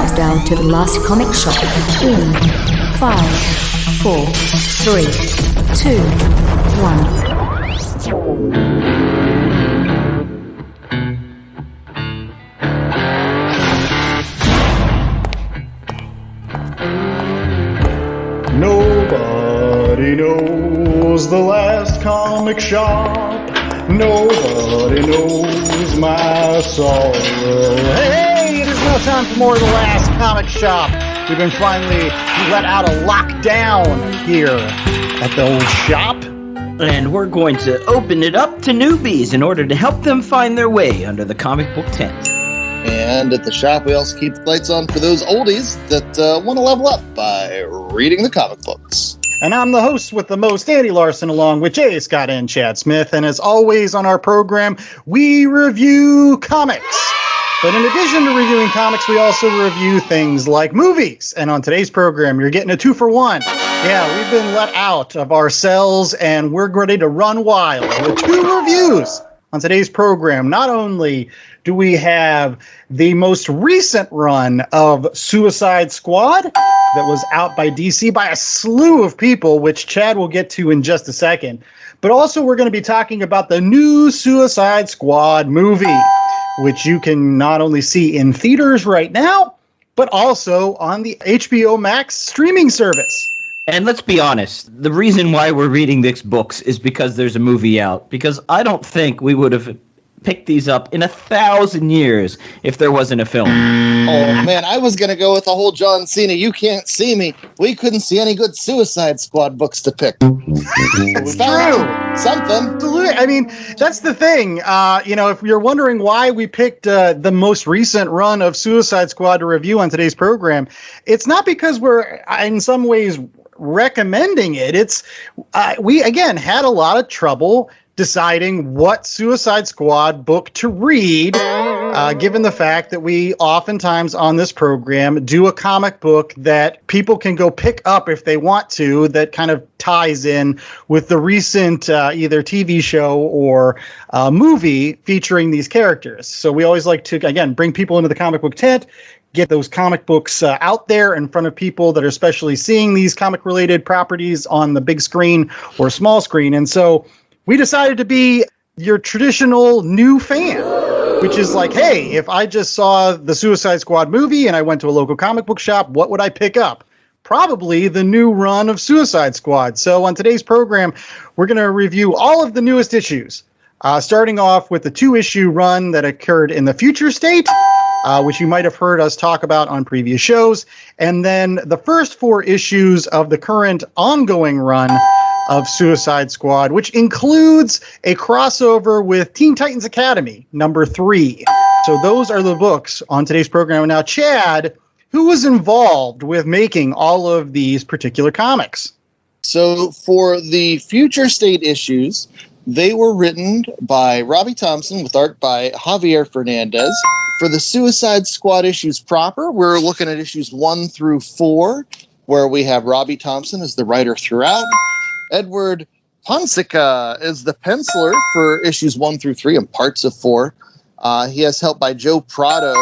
countdown to the last comic shop in 5, 4, 3, 2, 1. Nobody knows the last comic shop. Nobody knows my sorrow. Hey, it is now time for more of the last comic shop. We've been finally let out of lockdown here at the old shop. And we're going to open it up to newbies in order to help them find their way under the comic book tent. And at the shop, we also keep the lights on for those oldies that want to level up by reading the comic books. And I'm the host with the most, Andy Larson, along with Jay Scott and Chad Smith. And as always on our program, we review comics. But in addition to reviewing comics, we also review things like movies. And on today's program, you're getting a 2-for-1. Yeah, we've been let out of our cells, and we're ready to run wild with 2 reviews. On today's program, not only do we have the most recent run of Suicide Squad that was out by DC by a slew of people, which Chad will get to in just a second, but also we're going to be talking about the new Suicide Squad movie, which you can not only see in theaters right now, but also on the HBO Max streaming service. And let's be honest, the reason why we're reading these books is because there's a movie out. Because I don't think we would have picked these up in 1,000 years if there wasn't a film. Oh, man, I was going to go with the whole John Cena, you can't see me. We couldn't see any good Suicide Squad books to pick. It's true. Something. Absolutely. I mean, that's the thing. If you're wondering why we picked the most recent run of Suicide Squad to review on today's program, it's not because we're in some ways recommending it. It's we again had a lot of trouble deciding what Suicide Squad book to read, given the fact that we oftentimes on this program do a comic book that people can go pick up if they want to, that kind of ties in with the recent either TV show or movie featuring these characters. So we always like to, again, bring people into the comic book tent, get those comic books out there in front of people that are especially seeing these comic-related properties on the big screen or small screen. And so we decided to be your traditional new fan, which is like, hey, if I just saw the Suicide Squad movie and I went to a local comic book shop, what would I pick up? Probably the new run of Suicide Squad. So on today's program, we're going to review all of the newest issues, starting off with the 2-issue run that occurred in the future state, which you might have heard us talk about on previous shows, and then the first 4 issues of the current ongoing run of Suicide Squad, which includes a crossover with Teen Titans Academy, number 3. So those are the books on today's program. Now, Chad, who was involved with making all of these particular comics? So for the future state issues, they were written by Robbie Thompson with art by Javier Fernandez. For the Suicide Squad issues proper, we're looking at issues 1 through 4, where we have Robbie Thompson as the writer throughout. Edward Ponsica is the penciler for issues 1 through 3 and parts of 4. He has help by Joe Prado,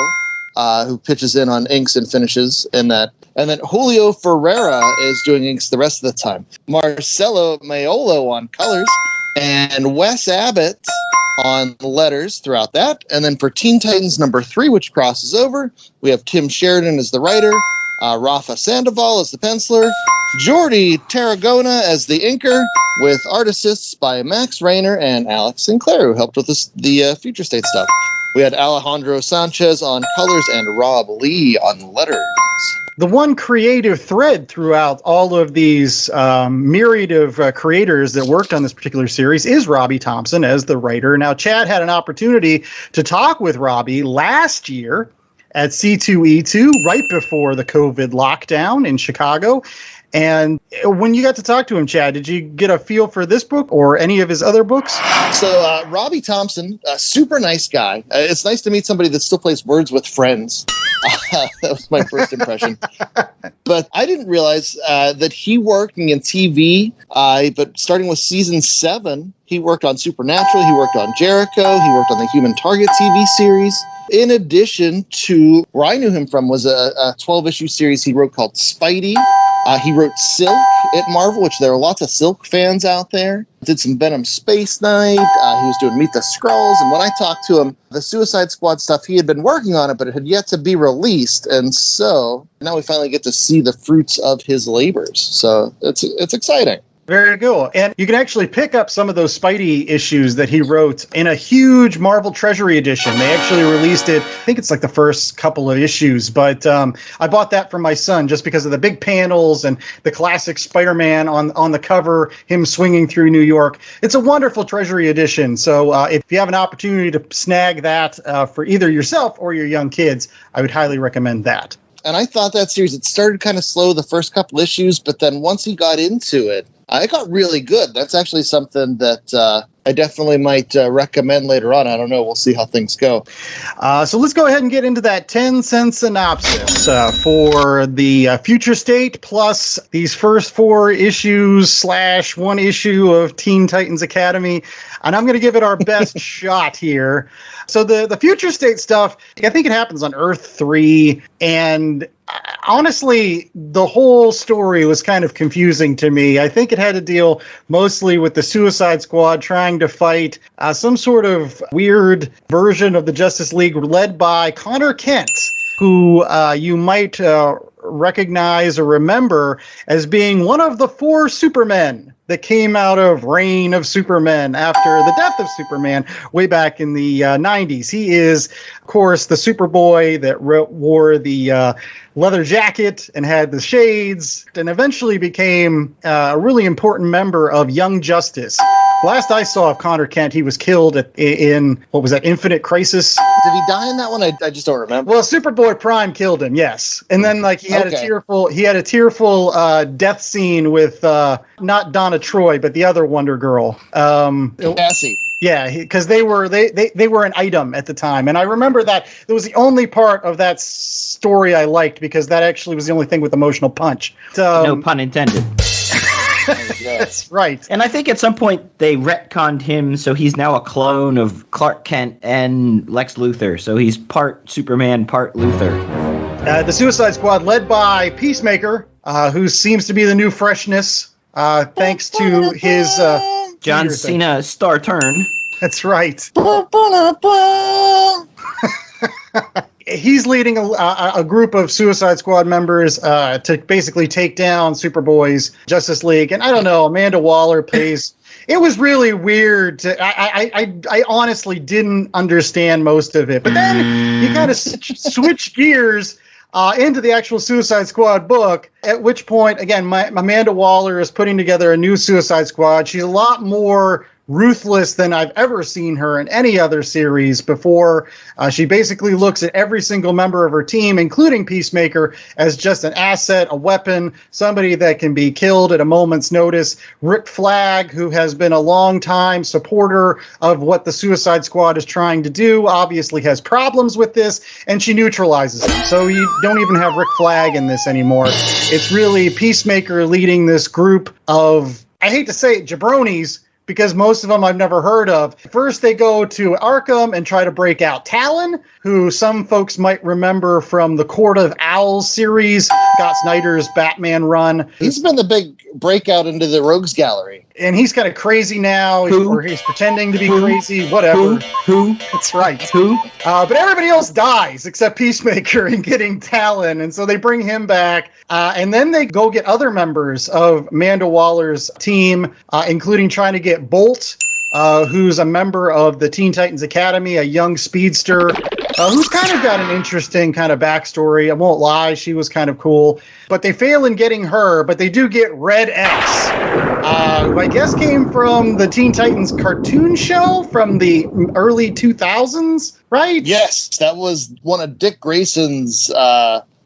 who pitches in on inks and finishes in that. And then Julio Ferreira is doing inks the rest of the time. Marcelo Maiolo on colors. And Wes Abbott on letters throughout that. And then for Teen Titans number 3, which crosses over, we have Tim Sheridan as the writer, Rafa Sandoval as the penciler, Jordi Tarragona as the inker, with art assists by Max Rayner and Alex Sinclair, who helped with the Future State stuff. We had Alejandro Sanchez on colors and Rob Lee on letters. The one creative thread throughout all of these myriad of creators that worked on this particular series is Robbie Thompson as the writer. Now, Chad had an opportunity to talk with Robbie last year at C2E2, right before the COVID lockdown in Chicago. And when you got to talk to him, Chad, did you get a feel for this book or any of his other books? So Robbie Thompson, a super nice guy. It's nice to meet somebody that still plays Words with Friends. That was my first impression. But I didn't realize that he worked in TV, but starting with season 7, he worked on Supernatural, he worked on Jericho, he worked on the Human Target TV series. In addition to, where I knew him from was a 12-issue series he wrote called Spidey. He wrote Silk at Marvel, which there are lots of Silk fans out there. Did some Venom Space Knight. He was doing Meet the Skrulls. And when I talked to him, the Suicide Squad stuff, he had been working on it, but it had yet to be released. And so now we finally get to see the fruits of his labors. So it's exciting. Very cool. And you can actually pick up some of those Spidey issues that he wrote in a huge Marvel Treasury edition. They actually released it, I think it's like the first couple of issues, but I bought that for my son just because of the big panels and the classic Spider-Man on the cover, him swinging through New York. It's a wonderful Treasury edition. So if you have an opportunity to snag that for either yourself or your young kids, I would highly recommend that. And I thought that series, it started kind of slow the first couple issues, but then once he got into it, it got really good. That's actually something that I definitely might recommend later on. I don't know. We'll see how things go. So let's go ahead and get into that 10-cent synopsis for the Future State plus these first 4 issues / 1 issue of Teen Titans Academy. And I'm going to give it our best shot here. So the Future State stuff, I think it happens on Earth 3. And honestly, the whole story was kind of confusing to me. I think it had to deal mostly with the Suicide Squad trying to fight some sort of weird version of the Justice League led by Connor Kent, who you might recognize or remember as being one of the 4 Supermen that came out of Reign of Supermen after the death of Superman way back in the 90s. He is, of course, the Superboy that wore the leather jacket and had the shades and eventually became a really important member of Young Justice. Last I saw of Connor Kent, he was killed in what was that, Infinite Crisis? Did he die in that one? I just don't remember. Well, Superboy Prime killed him, yes. And then he had a tearful death scene with not Donna Troy, but the other Wonder Girl. Cassie. Yeah, because they were an item at the time, and I remember that it was the only part of that story I liked because that actually was the only thing with emotional punch. No pun intended. That's right. And I think at some point they retconned him, so he's now a clone of Clark Kent and Lex Luthor. So he's part Superman, part Luthor. The Suicide Squad, led by Peacemaker, who seems to be the new freshness, thanks to his John Cena star turn. That's right. He's leading a group of Suicide Squad members to basically take down Superboy's Justice League. And I don't know, Amanda Waller plays. It was really weird. I honestly didn't understand most of it. But then you kind of switch gears into the actual Suicide Squad book, at which point, again, Amanda Waller is putting together a new Suicide Squad. She's a lot more ruthless than I've ever seen her in any other series before. She basically looks at every single member of her team, including Peacemaker, as just an asset, a weapon, somebody that can be killed at a moment's notice. Rick Flag, who has been a long-time supporter of what the Suicide Squad is trying to do, obviously has problems with this, and she neutralizes him. So you don't even have Rick Flag in this anymore. It's really Peacemaker leading this group of, I hate to say it, jabronis, because most of them I've never heard of. First, they go to Arkham and try to break out Talon, who some folks might remember from the Court of Owls series, Scott Snyder's Batman run. He's been the big breakout into the Rogues Gallery. And he's kind of crazy now, or he's pretending to be crazy, whatever. Who? That's right. Who? But everybody else dies except Peacemaker in getting Talon, and so they bring him back. And then they go get other members of Amanda Waller's team, including trying to get Bolt, who's a member of the Teen Titans Academy, a young speedster, who's kind of got an interesting kind of backstory. I won't lie, she was kind of cool. But they fail in getting her, but they do get Red X, who I guess came from the Teen Titans cartoon show from the early 2000s, right? Yes, that was one of Dick Grayson's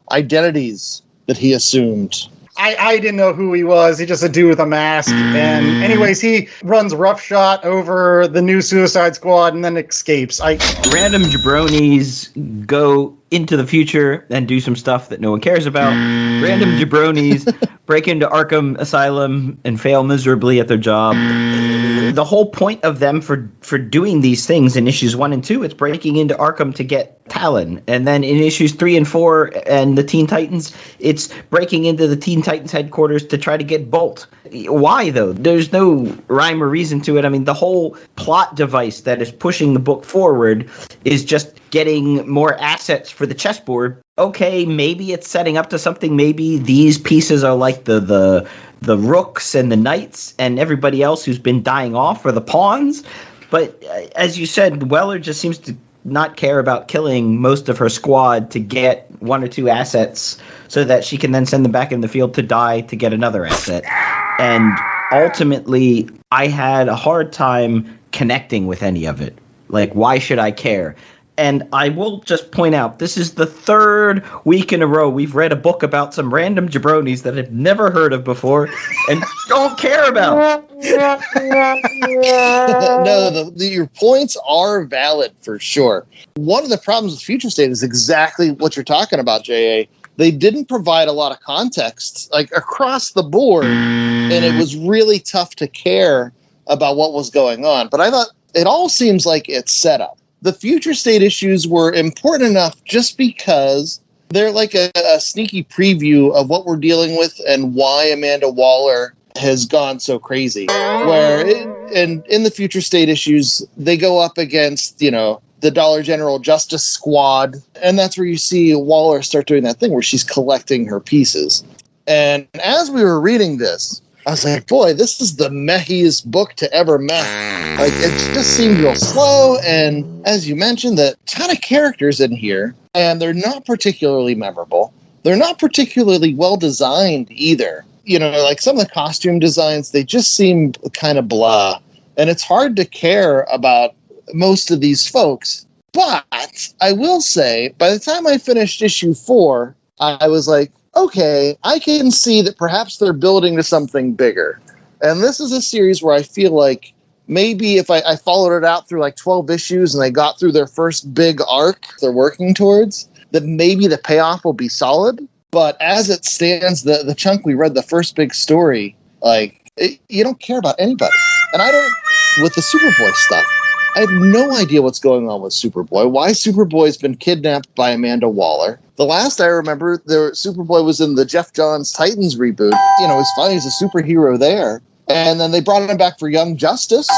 identities that he assumed. I didn't know who he was. He's just a dude with a mask. And anyways, he runs roughshod over the new Suicide Squad and then escapes. Random jabronis go into the future and do some stuff that no one cares about. Random jabronis break into Arkham Asylum and fail miserably at their job. The whole point of them for doing these things in issues 1 and 2, it's breaking into Arkham to get Talon. And then in issues 3 and 4 and the Teen Titans, it's breaking into the Teen Titans headquarters to try to get Bolt. Why, though? There's no rhyme or reason to it. I mean, the whole plot device that is pushing the book forward is just getting more assets for the chessboard. Okay, maybe it's setting up to something. Maybe these pieces are like the rooks and the knights and everybody else who's been dying off, or the pawns. But as you said, Weller just seems to not care about killing most of her squad to get 1 or 2 assets so that she can then send them back in the field to die to get another asset. And ultimately, I had a hard time connecting with any of it. Like, why should I care? And I will just point out, this is the 3rd week in a row we've read a book about some random jabronis that I've never heard of before and don't care about. No, your points are valid for sure. One of the problems with Future State is exactly what you're talking about, J.A. They didn't provide a lot of context, like across the board, and it was really tough to care about what was going on. But I thought it all seems like it's set up. The Future State issues were important enough just because they're like a sneaky preview of what we're dealing with and why Amanda Waller has gone so crazy. Where in the Future State issues, they go up against, the Dollar General Justice Squad. And that's where you see Waller start doing that thing where she's collecting her pieces. And as we were reading this, I was like, boy, this is the mehiest book to ever meh. Like, it just seemed real slow. And as you mentioned, the ton of characters in here, and they're not particularly memorable. They're not particularly well designed either. Like some of the costume designs, they just seem kind of blah. And it's hard to care about most of these folks. But I will say, by the time I finished issue 4, I was like, okay, I can see that perhaps they're building to something bigger. And this is a series where I feel like maybe if I followed it out through like 12 issues and they got through their first big arc they're working towards, that maybe the payoff will be solid. But as it stands, the chunk we read, the first big story, you don't care about anybody. And I don't, with the Superboy stuff, I have no idea what's going on with Superboy, why Superboy's been kidnapped by Amanda Waller. The last I remember, Superboy was in the Jeff Johns Titans reboot. He's fine, he's a superhero there. And then they brought him back for Young Justice,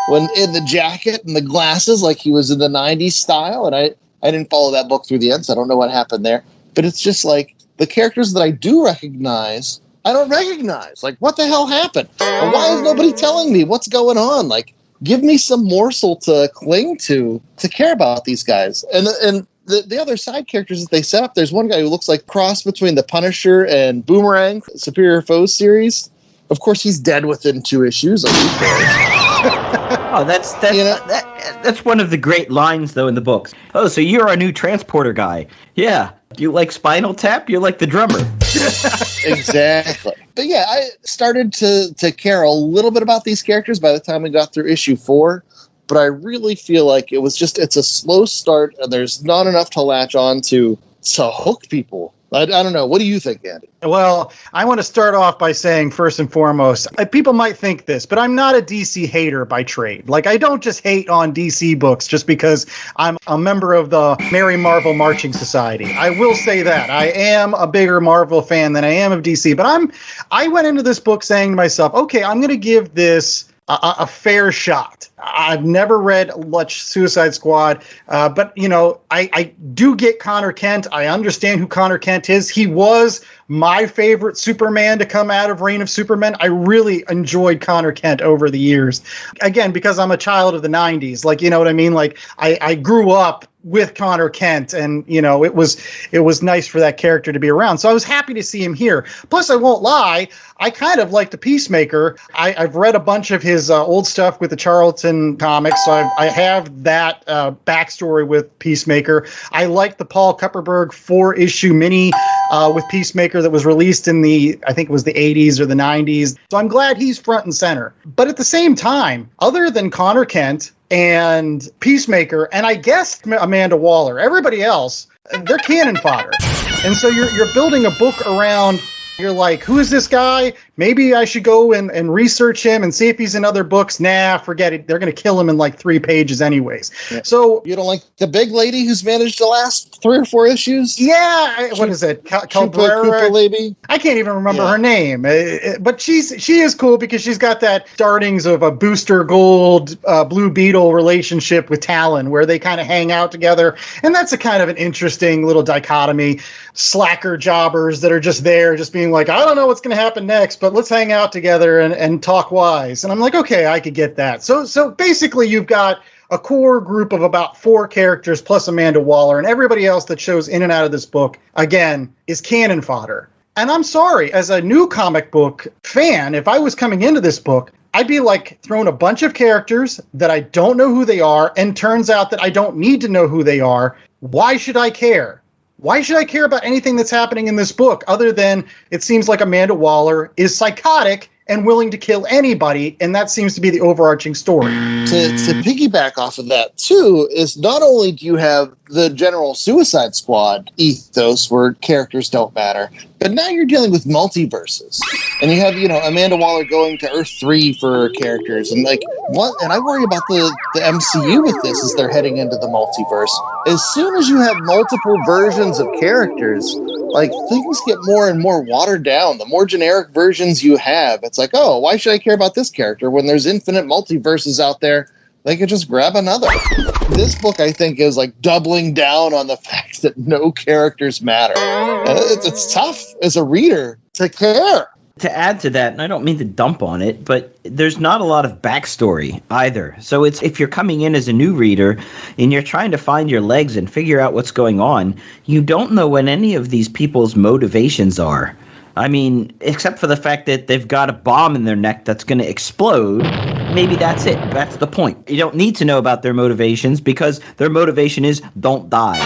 when in the jacket and the glasses, like he was in the 90s style. And I didn't follow that book through the end, so I don't know what happened there. But it's just like, the characters that I do recognize, I don't recognize. Like, what the hell happened? And why is nobody telling me what's going on? Like, give me some morsel to cling to care about these guys. And the other side characters that they set up, there's one guy who looks like cross between the Punisher and Boomerang, Superior Foes series. Of course, he's dead within 2 issues. Like, who cares? Oh, that's one of the great lines, though, in the books. Oh, so you're our new transporter guy. Yeah. Do you like Spinal Tap? You're like the drummer. Exactly. But yeah, I started to care a little bit about these characters by the time we got through issue 4. But I really feel like it's a slow start, and there's not enough to latch on to hook people. I don't know. What do you think, Andy? Well, I want to start off by saying, first and foremost, people might think this, but I'm not a DC hater by trade. Like, I don't just hate on DC books just because I'm a member of the Merry Marvel Marching Society. I will say that. I am a bigger Marvel fan than I am of DC, but I went into this book saying to myself, okay, I'm going to give this a fair shot. I've never read much Suicide Squad, but, I do get Connor Kent. I understand who Connor Kent is. He was my favorite Superman to come out of Reign of Superman. I really enjoyed Connor Kent over the years. Again, because I'm a child of the 90s. Like, you know what I mean? Like, I grew up with Connor Kent, and it was nice for that character to be around. So I was happy to see him here. Plus, I won't lie, I kind of like the Peacemaker. I've read a bunch of his old stuff with the Charlton comics, so I have that backstory with Peacemaker. I like the Paul Kupperberg 4-issue mini with Peacemaker that was released in I think it was the 80s or the 90s. So I'm glad he's front and center. But at the same time, other than Connor Kent and Peacemaker, and I guess Amanda Waller, everybody else, they're cannon fodder. And so you're building a book around, you're like, who is this guy? Maybe I should go and research him and see if he's in other books. Nah, forget it. They're going to kill him in like 3 pages anyways. Yeah. So you don't like the big lady who's managed the last 3 or 4 issues? Yeah. What is it? Cooper lady? I can't even remember her name. But she is cool because she's got that startings of a Booster Gold, Blue Beetle relationship with Talon where they kind of hang out together. And that's a kind of an interesting little dichotomy. Slacker jobbers that are just there, just being like, I don't know what's going to happen next, but let's hang out together and talk wise. And I'm like, okay, I could get that. So basically you've got a core group of about 4 characters plus Amanda Waller, and everybody else that shows in and out of this book, again, is cannon fodder. And I'm sorry, as a new comic book fan, if I was coming into this book, I'd be like throwing a bunch of characters that I don't know who they are, and turns out that I don't need to know who they are. Why should I care? Why should I care about anything that's happening in this book other than it seems like Amanda Waller is psychotic and willing to kill anybody, and that seems to be the overarching story. To piggyback off of that, too, is not only do you have the general Suicide Squad ethos where characters don't matter, but now you're dealing with multiverses. And you have, Amanda Waller going to Earth 3 for her characters. And, and I worry about the MCU with this as they're heading into the multiverse. As soon as you have multiple versions of characters, things get more and more watered down. The more generic versions you have, it's like, oh, why should I care about this character when there's infinite multiverses out there? They could just grab another. This book, I think, is doubling down on the fact that no characters matter. It's tough as a reader to care. To add to that, and I don't mean to dump on it, but there's not a lot of backstory either. So if you're coming in as a new reader and you're trying to find your legs and figure out what's going on, you don't know what any of these people's motivations are. I mean, except for the fact that they've got a bomb in their neck that's going to explode, maybe that's it. That's the point. You don't need to know about their motivations because their motivation is don't die.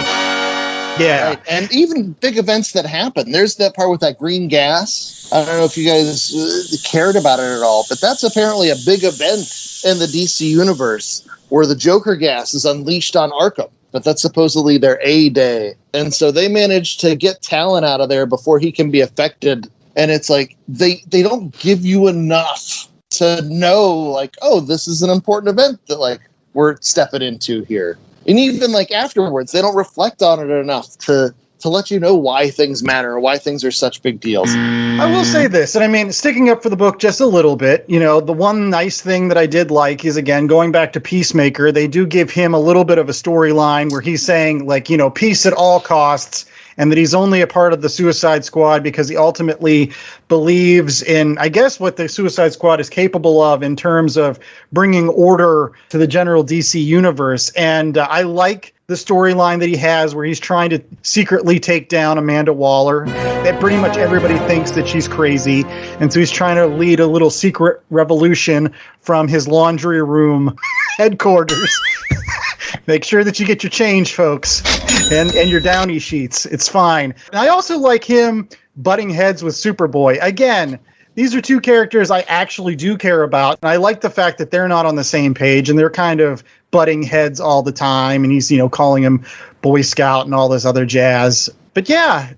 Yeah. Right. And even big events that happen. There's that part with that green gas. I don't know if you guys cared about it at all, but that's apparently a big event in the DC universe where the Joker gas is unleashed on Arkham. But that's supposedly their A-Day. And so they managed to get Talon out of there before he can be affected. And it's like they don't give you enough to know, oh, this is an important event that, we're stepping into here. And even, afterwards, they don't reflect on it enough to let you know why things matter or why things are such big deals. I will say this, and I mean, sticking up for the book just a little bit, the one nice thing that I did like is, again, going back to Peacemaker, they do give him a little bit of a storyline where he's saying, peace at all costs, and that he's only a part of the Suicide Squad because he ultimately believes in, I guess, what the Suicide Squad is capable of in terms of bringing order to the general DC universe. And I like the storyline that he has where he's trying to secretly take down Amanda Waller. That pretty much everybody thinks that she's crazy. And so he's trying to lead a little secret revolution from his laundry room headquarters. Make sure that you get your change, folks, and your Downy sheets. It's fine. And I also like him butting heads with Superboy. Again, these are 2 characters I actually do care about. And I like the fact that they're not on the same page and they're kind of butting heads all the time. And he's, calling him Boy Scout and all this other jazz. But yeah,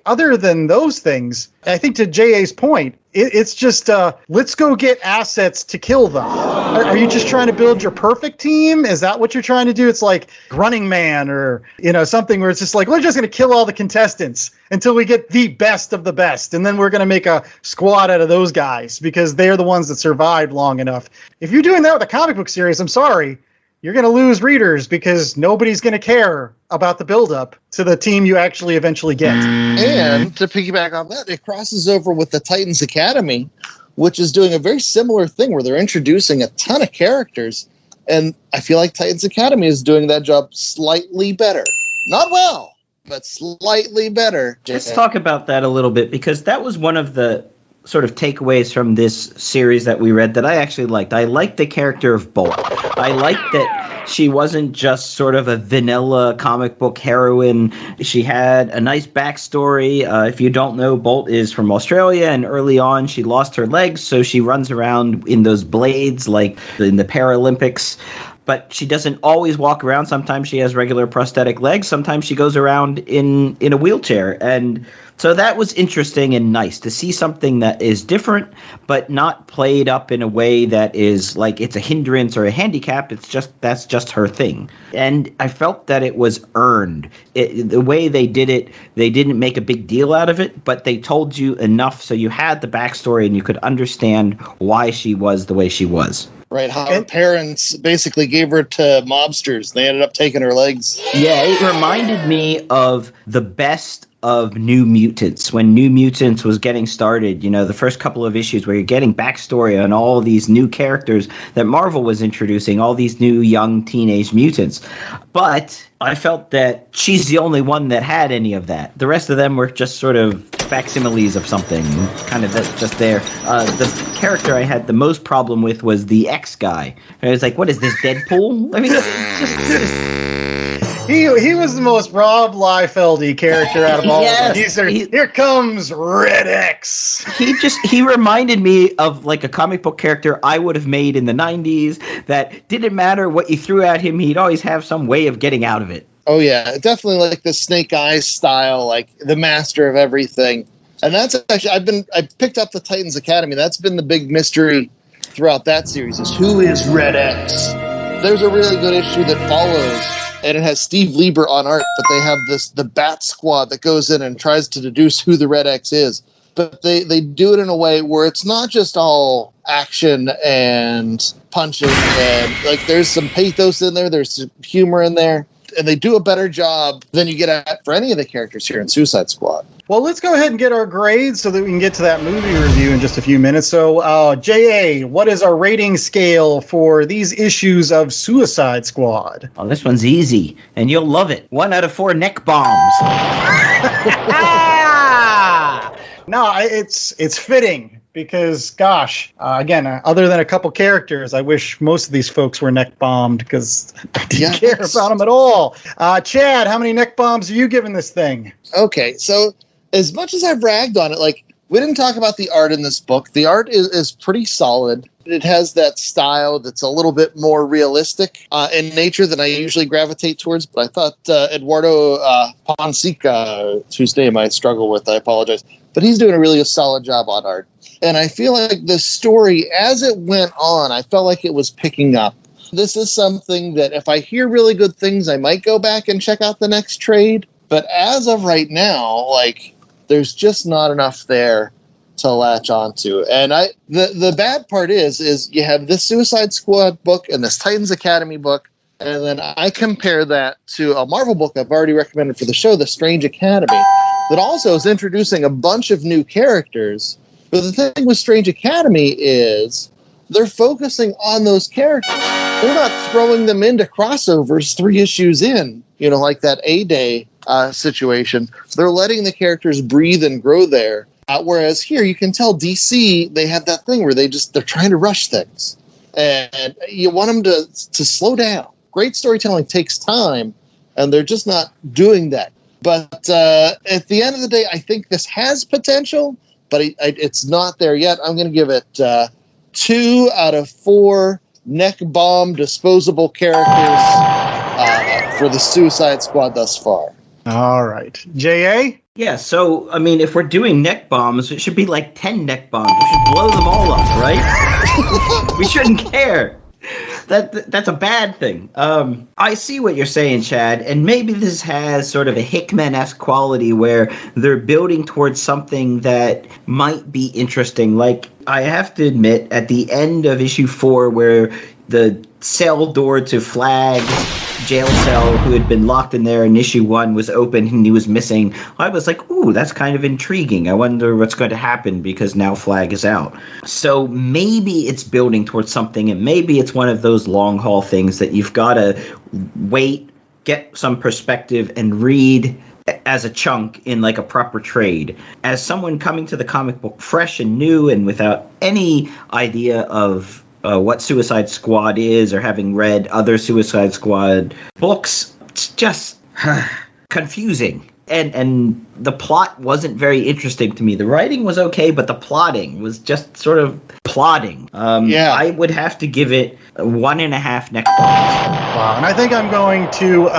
other than those things, I think to J.A.'s point, it's just, let's go get assets to kill them. Are you just trying to build your perfect team? Is that what you're trying to do? It's like Running Man or, something where it's just we're just going to kill all the contestants until we get the best of the best. And then we're going to make a squad out of those guys because they're the ones that survived long enough. If you're doing that with a comic book series, I'm sorry. You're going to lose readers because nobody's going to care about the buildup to the team you actually eventually get. And to piggyback on that, it crosses over with the Titans Academy, which is doing a very similar thing where they're introducing a ton of characters And I feel like Titans Academy is doing that job slightly better. Not well, but slightly better. Let's talk about that a little bit, because that was one of the sort of takeaways from this series that we read that I actually liked. I liked the character of Bolt. I liked that she wasn't just sort of a vanilla comic book heroine. She had a nice backstory. If you don't know, Bolt is from Australia, and early on she lost her legs, so she runs around in those blades like in the Paralympics. But she doesn't always walk around. Sometimes she has regular prosthetic legs. Sometimes she goes around in a wheelchair. And so that was interesting and nice to see something that is different, but not played up in a way that is like it's a hindrance or a handicap. That's just her thing. And I felt that it was earned. The way they did it, they didn't make a big deal out of it, but they told you enough so you had the backstory and you could understand why she was the way she was. Right, how her parents basically gave her to mobsters. They ended up taking her legs. Yeah, it reminded me of the best of New Mutants, when New Mutants was getting started, you know, the first couple of issues where you're getting backstory on all these new characters that Marvel was introducing, all these new young teenage mutants. But I felt that she's the only one that had any of that. The rest of them were just sort of facsimiles of something, kind of just there. The character I had the most problem with was the X guy. I was like, what is this, Deadpool? I mean, He was the most Rob Liefeld-y character out of all of them. Here comes Red X. He reminded me of like a comic book character I would have made in the 90s that didn't matter what you threw at him, he'd always have some way of getting out of it. Oh yeah, definitely like the Snake Eyes style, like the master of everything. And that's actually, I picked up the Titans Academy. That's been the big mystery throughout that series, is who is Red X? There's a really good issue that follows, and it has Steve Lieber on art, but they have the Bat Squad that goes in and tries to deduce who the Red X is. But they do it in a way where it's not just all action and punching, and like there's some pathos in there, there's some humor in there, and they do a better job than you get at for any of the characters here in Suicide Squad. Well, let's go ahead and get our grades so that we can get to that movie review in just a few minutes. So, J.A., what is our rating scale for these issues of Suicide Squad? Oh, this one's easy, and you'll love it. 1 out of 4 neck bombs. No, it's fitting because, gosh, again, other than a couple characters, I wish most of these folks were neck bombed because I didn't care about them at all. Chad, how many neck bombs are you giving this thing? Okay, so as much as I've ragged on it, like, we didn't talk about the art in this book. The art is pretty solid. It has that style that's a little bit more realistic in nature than I usually gravitate towards. But I thought Eduardo Ponsica, whose name I struggle with, I apologize, but he's doing a really solid job on art. And I feel like the story, as it went on, I felt like it was picking up. This is something that if I hear really good things, I might go back and check out the next trade. But as of right now, like, there's just not enough there to latch onto. And the bad part is you have this Suicide Squad book and this Titans Academy book, and then I compare that to a Marvel book I've already recommended for the show, The Strange Academy, that also is introducing a bunch of new characters. But the thing with Strange Academy is they're focusing on those characters. They're not throwing them into crossovers 3 issues in, like that A-Day situation. They're letting the characters breathe and grow there. Whereas here, you can tell DC, they have that thing where they're trying to rush things. And you want them to slow down. Great storytelling takes time, and they're just not doing that. But at the end of the day, I think this has potential, but it's not there yet. I'm going to give it 2 out of 4 neck bomb disposable characters for the Suicide Squad thus far. All right. J.A.? Yeah, so, I mean, if we're doing neck bombs, it should be like 10 neck bombs. We should blow them all up, right? We shouldn't care. That's a bad thing. I see what you're saying, Chad, and maybe this has sort of a Hickman-esque quality where they're building towards something that might be interesting. Like, I have to admit, at the end of issue 4, where the cell door to Flag jail cell who had been locked in there in issue 1 was open and he was missing. I was like, ooh, that's kind of intriguing. I wonder what's going to happen because now Flag is out. So maybe it's building towards something, and maybe it's one of those long haul things that you've got to wait, get some perspective, and read as a chunk in like a proper trade. As someone coming to the comic book fresh and new and without any idea of what Suicide Squad is, or having read other Suicide Squad books, it's just confusing. And the plot wasn't very interesting to me. The writing was okay, but the plotting was just sort of plodding. I would have to give it 1.5 neck bones. Wow, and I think I'm going to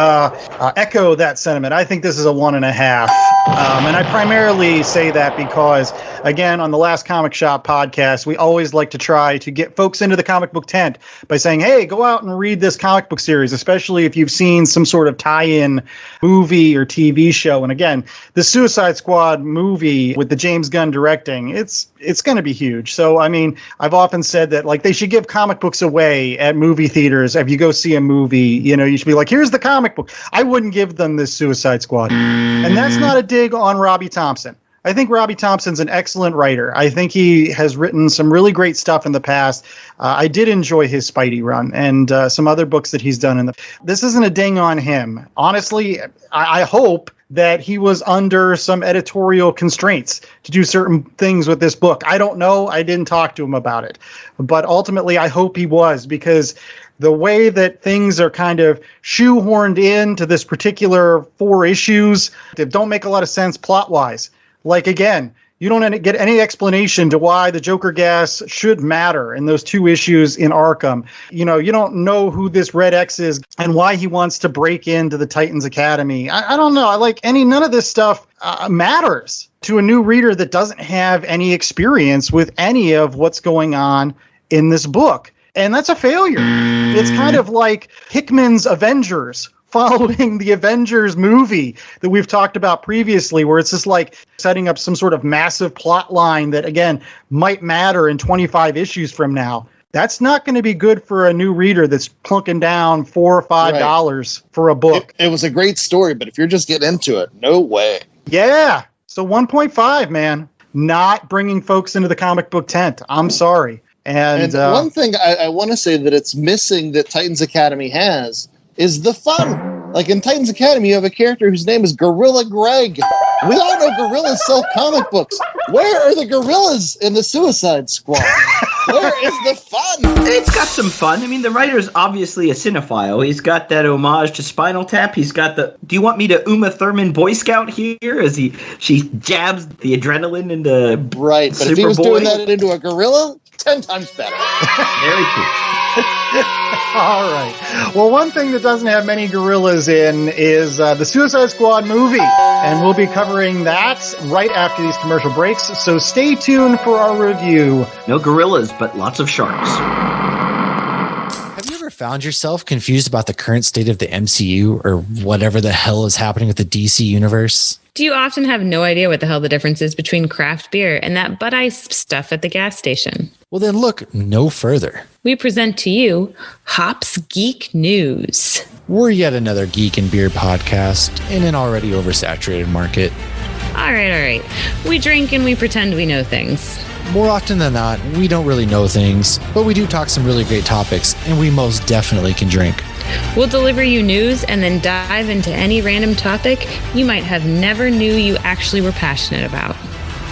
echo that sentiment. I think this is a 1.5. And I primarily say that because, again, on the Last Comic Shop podcast, we always like to try to get folks into the comic book tent by saying, hey, go out and read this comic book series, especially if you've seen some sort of tie-in movie or TV show. And again, the Suicide Squad movie with the James Gunn directing, it's going to be huge. So, I mean, I've often said that, like, they should give comic books away at movie theaters. If you go see a movie, you know, you should be like, here's the comic book. I wouldn't give them this Suicide Squad. And that's not a dig on Robbie Thompson. I think Robbie Thompson's an excellent writer. I think he has written some really great stuff in the past. I did enjoy his Spidey run and some other books that he's done. This isn't a ding on him. Honestly, I hope that he was under some editorial constraints to do certain things with this book. I don't know. I didn't talk to him about it. But ultimately, I hope he was, because the way that things are kind of shoehorned into this particular 4 issues that don't make a lot of sense plot-wise. Like, again, you don't get any explanation to why the Joker gas should matter in those 2 issues in Arkham. You know, you don't know who this Red X is and why he wants to break into the Titans Academy. I don't know. None of this stuff matters to a new reader that doesn't have any experience with any of what's going on in this book. And that's a failure. It's kind of like Hickman's Avengers following the Avengers movie that we've talked about previously, where it's just like setting up some sort of massive plot line that, again, might matter in 25 issues from now. That's not going to be good for a new reader that's plunking down $4 or $5 for a book. It was a great story, but if you're just getting into it, no way. Yeah. So 1.5, man. Not bringing folks into the comic book tent. I'm sorry. And one thing I want to say that it's missing that Titans Academy has is the fun. Like in Titans Academy, you have a character whose name is Gorilla Greg. We all know gorillas sell comic books. Where are the gorillas in the Suicide Squad? Where is the fun? It's got some fun. I mean, the writer's obviously a cinephile. He's got that homage to Spinal Tap. He's got the, do you want me to Uma Thurman Boy Scout here? As she jabs the adrenaline into right, but if he was doing that into a gorilla, 10 times better. Very true. All right. Well, one thing that doesn't have many gorillas in is the Suicide Squad movie. And we'll be covering that right after these commercial breaks. So stay tuned for our review. No gorillas, but lots of sharks. Have you ever found yourself confused about the current state of the MCU or whatever the hell is happening with the DC universe? Do you often have no idea what the hell the difference is between craft beer and that Bud Ice stuff at the gas station? Well, then look no further. We present to you Hops Geek News. We're yet another geek and beer podcast in an already oversaturated market. All right. We drink and we pretend we know things. More often than not, we don't really know things, but we do talk some really great topics, and we most definitely can drink. We'll deliver you news and then dive into any random topic you might have never knew you actually were passionate about.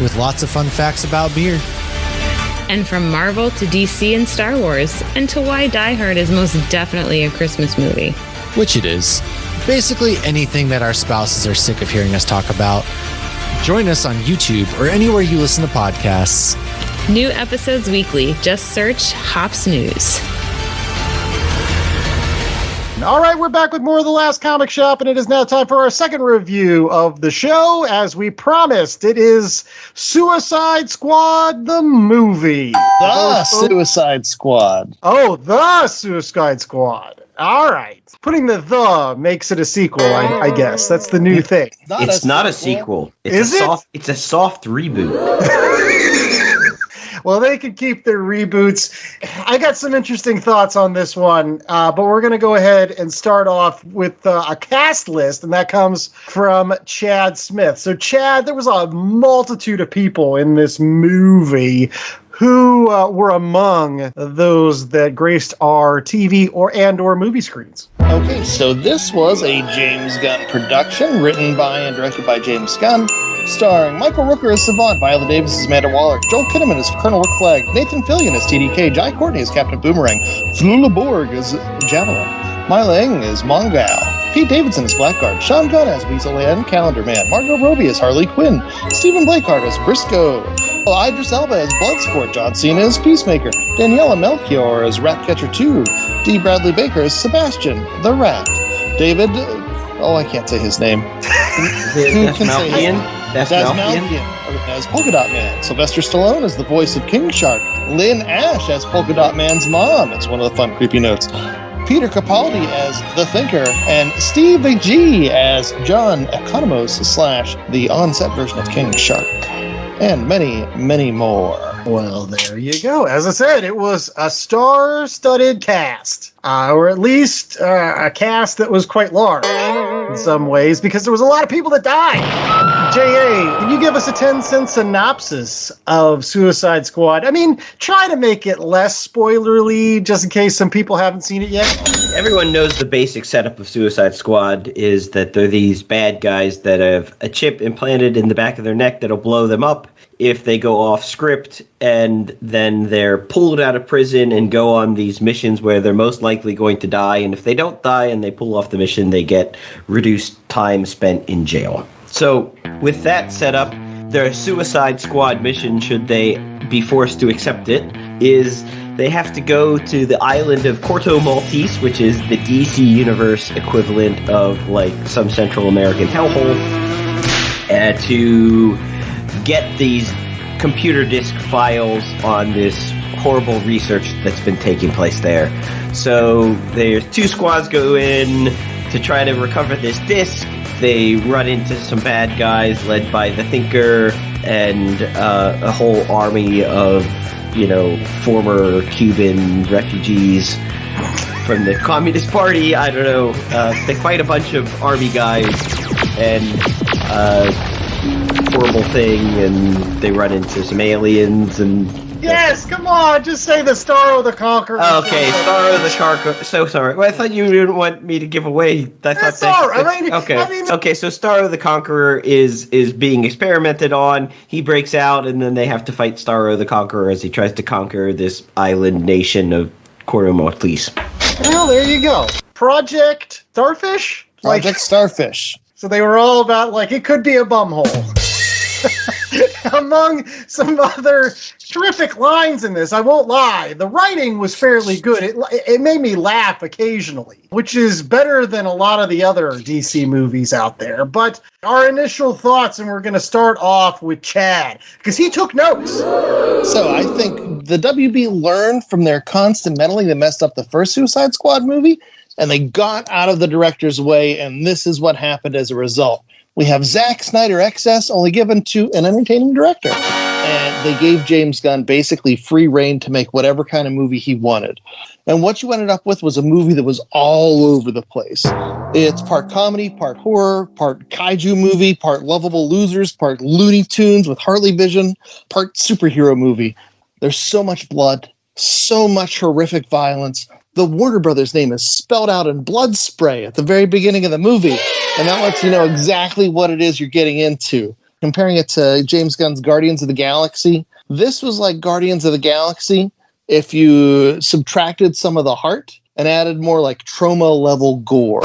With lots of fun facts about beer. And from Marvel to DC and Star Wars, and to why Die Hard is most definitely a Christmas movie. Which it is. Basically anything that our spouses are sick of hearing us talk about. Join us on YouTube or anywhere you listen to podcasts. New episodes weekly. Just search Hops News. All right, we're back with more of The Last Comic Shop, and it is now time for our second review of the show. As we promised, it is Suicide Squad, the movie. The Suicide Squad. Oh, the Suicide Squad. All right. Putting the makes it a sequel, I guess. That's the new thing. It's not a sequel. It's a soft reboot. Well, they could keep their reboots. I got some interesting thoughts on this one, but we're going to go ahead and start off with a cast list, and that comes from Chad Smith. So, Chad, there was a multitude of people in this movie who were among those that graced our TV or movie screens. Okay, so this was a James Gunn production, written by and directed by James Gunn, starring Michael Rooker as Savant, Viola Davis as Amanda Waller, Joel Kinnaman as Colonel Rick Flag, Nathan Fillion as TDK, Jai Courtney as Captain Boomerang, Flula Borg as Javelin, Mila Ng as Mongal, Pete Davidson as Blackguard, Sean Gunn as Weasel and Calendar Man, Margot Robbie as Harley Quinn, Stephen Blakehart as Briscoe, Idris Elba as Bloodsport, John Cena as Peacemaker, Daniela Melchior as Ratcatcher 2, D. Bradley Baker as Sebastian the Rat, David, I can't say his name. Dasmalkian as Polka Dot Man, Sylvester Stallone as the voice of King Shark, Lynn Ash as Polka Dot Man's mom. It's one of the fun, creepy notes. Peter Capaldi as The Thinker, and Steve G as John Economos / the on-set version of King Shark. And many, many more. Well, there you go. As I said, it was a star-studded cast, or at least a cast that was quite large in some ways, because there was a lot of people that died. J.A., can you give us a 10-cent synopsis of Suicide Squad? I mean, try to make it less spoilerly, just in case some people haven't seen it yet. Everyone knows the basic setup of Suicide Squad is that they're these bad guys that have a chip implanted in the back of their neck that'll blow them up if they go off script, and then they're pulled out of prison and go on these missions where they're most likely going to die, and if they don't die and they pull off the mission, they get reduced time spent in jail. So with that setup, their Suicide Squad mission, should they be forced to accept it, is they have to go to the island of Corto Maltese, which is the DC Universe equivalent of like some Central American hellhole, to get these computer disk files on this horrible research that's been taking place there. So there's two squads go in to try to recover this disk. They run into some bad guys led by the Thinker and a whole army of, former Cuban refugees from the Communist Party. I don't know. They fight a bunch of army guys and horrible thing, and they run into some aliens and... Yes, come on, just say the Starro the Conqueror. Okay, Starro the Conqueror. So sorry. Well, I thought you didn't want me to give away. That's all right. Okay, so Starro the Conqueror is being experimented on. He breaks out, and then they have to fight Starro the Conqueror as he tries to conquer this island nation of Corto Maltese. Well, there you go. Project Starfish? Project Starfish. So they were all about, it could be a bumhole. Among some other terrific lines in this, I won't lie, the writing was fairly good. It made me laugh occasionally, which is better than a lot of the other DC movies out there. But our initial thoughts, and we're going to start off with Chad, because he took notes. So I think the WB learned from their constant meddling that messed up the first Suicide Squad movie, and they got out of the director's way, and this is what happened as a result. We have Zack Snyder excess only given to an entertaining director. And they gave James Gunn basically free reign to make whatever kind of movie he wanted. And what you ended up with was a movie that was all over the place. It's part comedy, part horror, part kaiju movie, part lovable losers, part Looney Tunes with Harley Vision, part superhero movie. There's so much blood, so much horrific violence. The Warner Brothers name is spelled out in blood spray at the very beginning of the movie, and that lets you know exactly what it is you're getting into. Comparing it to James Gunn's Guardians of the Galaxy, this was like Guardians of the Galaxy if you subtracted some of the heart and added more like trauma-level gore.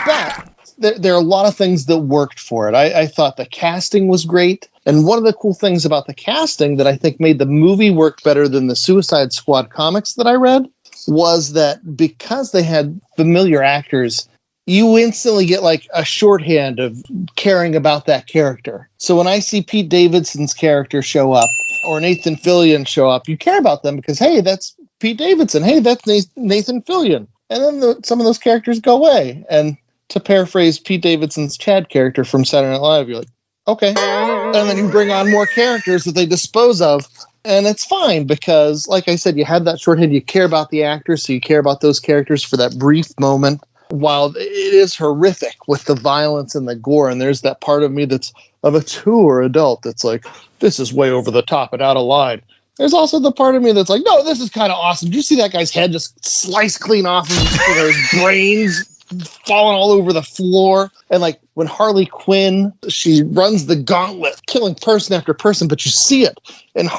But there are a lot of things that worked for it. I thought the casting was great. And one of the cool things about the casting that I think made the movie work better than the Suicide Squad comics that I read was that because they had familiar actors, you instantly get like a shorthand of caring about that character. So when I see Pete Davidson's character show up or Nathan Fillion show up, you care about them because, hey, that's Pete Davidson. Hey, that's Nathan Fillion. And then some of those characters go away. And to paraphrase Pete Davidson's Chad character from Saturday Night Live, you're like, Okay. And then you bring on more characters that they dispose of. And it's fine because, like I said, you have that shorthand. You care about the actors, so you care about those characters for that brief moment. While it is horrific with the violence and the gore, and there's that part of me that's of a mature adult that's like, this is way over the top and out of line. There's also the part of me that's like, no, this is kind of awesome. Did you see that guy's head just sliced clean off of his brains falling all over the floor? And like when Harley Quinn, she runs the gauntlet, killing person after person, but you see it and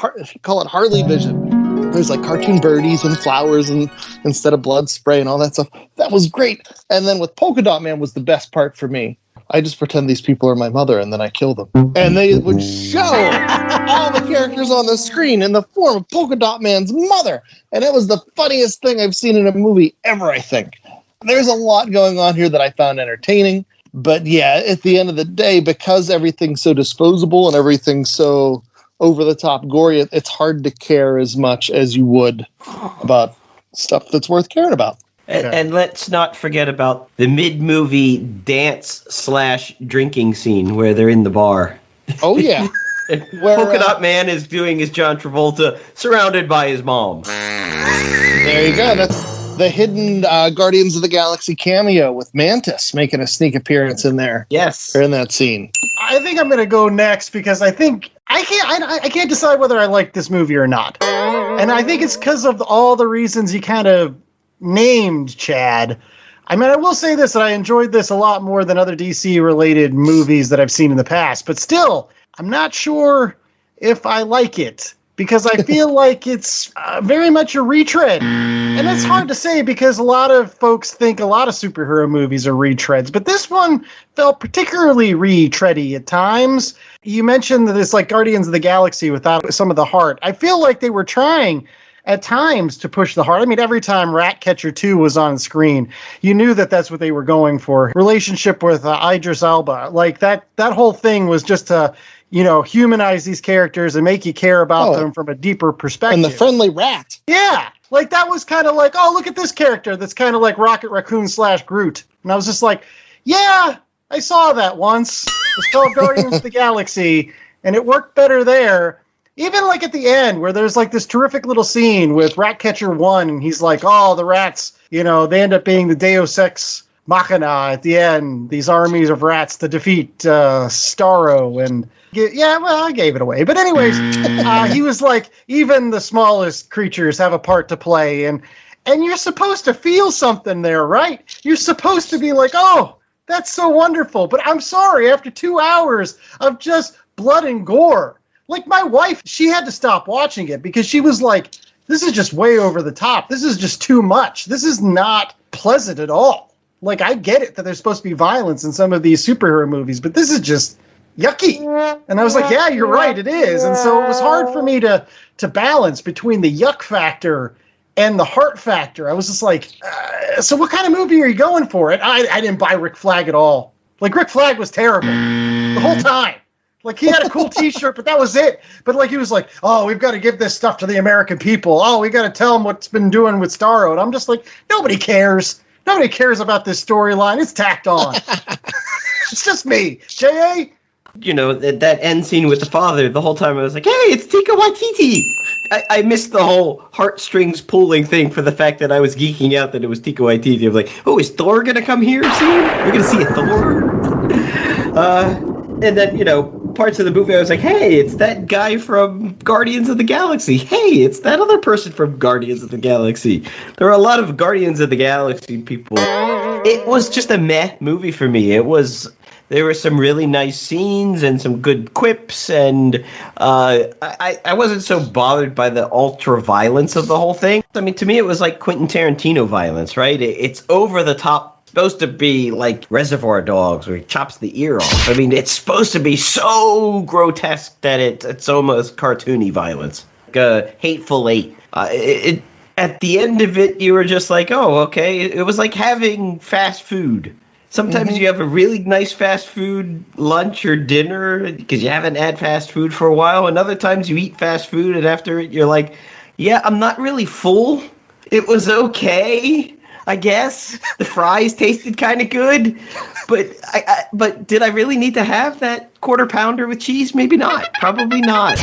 call it Harley Vision. There's like cartoon birdies and flowers and instead of blood spray and all that stuff. That was great. And then with Polka Dot Man was the best part for me. I just pretend these people are my mother and then I kill them. And they would show all the characters on the screen in the form of Polka Dot Man's mother. And it was the funniest thing I've seen in a movie ever, I think. There's a lot going on here that I found entertaining. But yeah, at the end of the day, because everything's so disposable and everything's so over-the-top gory, it's hard to care as much as you would about stuff that's worth caring about. And let's not forget about the mid-movie dance/drinking scene where they're in the bar. Oh, yeah. Polka Dot Man is doing his John Travolta, surrounded by his mom. There you go. That's the hidden Guardians of the Galaxy cameo with Mantis making a sneak appearance in there. Yes. Or in that scene. I think I'm going to go next because I think I can't decide whether I like this movie or not. And I think it's because of all the reasons you kind of named, Chad. I mean, I will say this, that I enjoyed this a lot more than other DC-related movies that I've seen in the past. But still, I'm not sure if I like it because I feel like it's very much a retread. And it's hard to say because a lot of folks think a lot of superhero movies are retreads. But this one felt particularly retready at times. You mentioned that it's like Guardians of the Galaxy without some of the heart. I feel like they were trying at times to push the heart. I mean, every time Ratcatcher 2 was on screen, you knew that that's what they were going for. Relationship with Idris Elba. Like that whole thing was just to, humanize these characters and make you care about them from a deeper perspective. And the friendly rat. Yeah. Like that was kind of like, oh, look at this character that's kind of like Rocket Raccoon / Groot. And I was just like, yeah, I saw that once. It's called Guardians of the Galaxy, and it worked better there. Even like at the end where there's like this terrific little scene with Ratcatcher 1, and he's like, oh, the rats, they end up being the Deus Ex Machina at the end, these armies of rats to defeat Starro. And I gave it away. But anyways, he was like, even the smallest creatures have a part to play. And you're supposed to feel something there, right? You're supposed to be like, oh, that's so wonderful. But I'm sorry, after 2 hours of just blood and gore, like my wife, she had to stop watching it because she was like, this is just way over the top. This is just too much. This is not pleasant at all. Like, I get it that there's supposed to be violence in some of these superhero movies, but this is just yucky. And I was like, yeah, you're right, it is. And so it was hard for me to balance between the yuck factor and the heart factor. I was just like, so what kind of movie are you going for? And I didn't buy Rick Flag at all. Like, Rick Flag was terrible the whole time. Like, he had a cool T-shirt, but that was it. But, like, he was like, oh, we've got to give this stuff to the American people. Oh, we got to tell them what's been doing with Starro. And I'm just like, nobody cares. Nobody cares about this storyline. It's tacked on. It's just me. J.A.? That end scene with the father, the whole time I was like, hey, it's Taika Waititi. I missed the whole heartstrings pulling thing for the fact that I was geeking out that it was Taika Waititi. I was like, oh, is Thor going to come here soon? We're going to see a Thor? And then, parts of the movie I was like, hey, it's that guy from Guardians of the Galaxy. Hey, it's that other person from Guardians of the Galaxy. There are a lot of Guardians of the Galaxy people. It was just a meh movie for me. There were some really nice scenes and some good quips, and I wasn't so bothered by the ultra violence of the whole thing. I mean, to me, it was like Quentin Tarantino violence, right? It's over the top. Supposed to be like Reservoir Dogs where he chops the ear off. I mean, it's supposed to be so grotesque that it's almost cartoony violence, like a Hateful Eight. At the end of it, you were just like, oh, okay. It was like having fast food. Sometimes you have a really nice fast food lunch or dinner because you haven't had fast food for a while. And other times you eat fast food and after it, you're like, yeah, I'm not really full. It was okay. I guess. The fries tasted kind of good, but did I really need to have that quarter pounder with cheese? Maybe not. Probably not.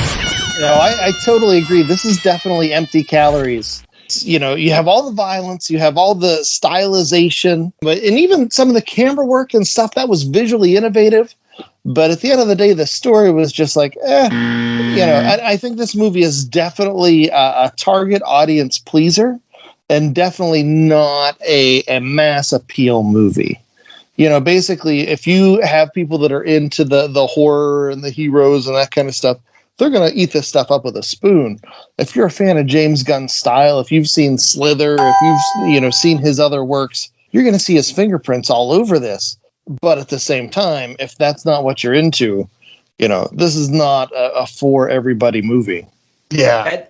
No, I totally agree. This is definitely empty calories. You know, you have all the violence, you have all the stylization, and even some of the camera work and stuff that was visually innovative. But at the end of the day, the story was just like, I think this movie is definitely a target audience pleaser and definitely not a mass appeal movie. You know, basically, if you have people that are into the horror and the heroes and that kind of stuff, they're going to eat this stuff up with a spoon. If you're a fan of James Gunn's style, if you've seen Slither, if you've seen his other works, you're going to see his fingerprints all over this. But at the same time, if that's not what you're into, this is not a for everybody movie. Yeah.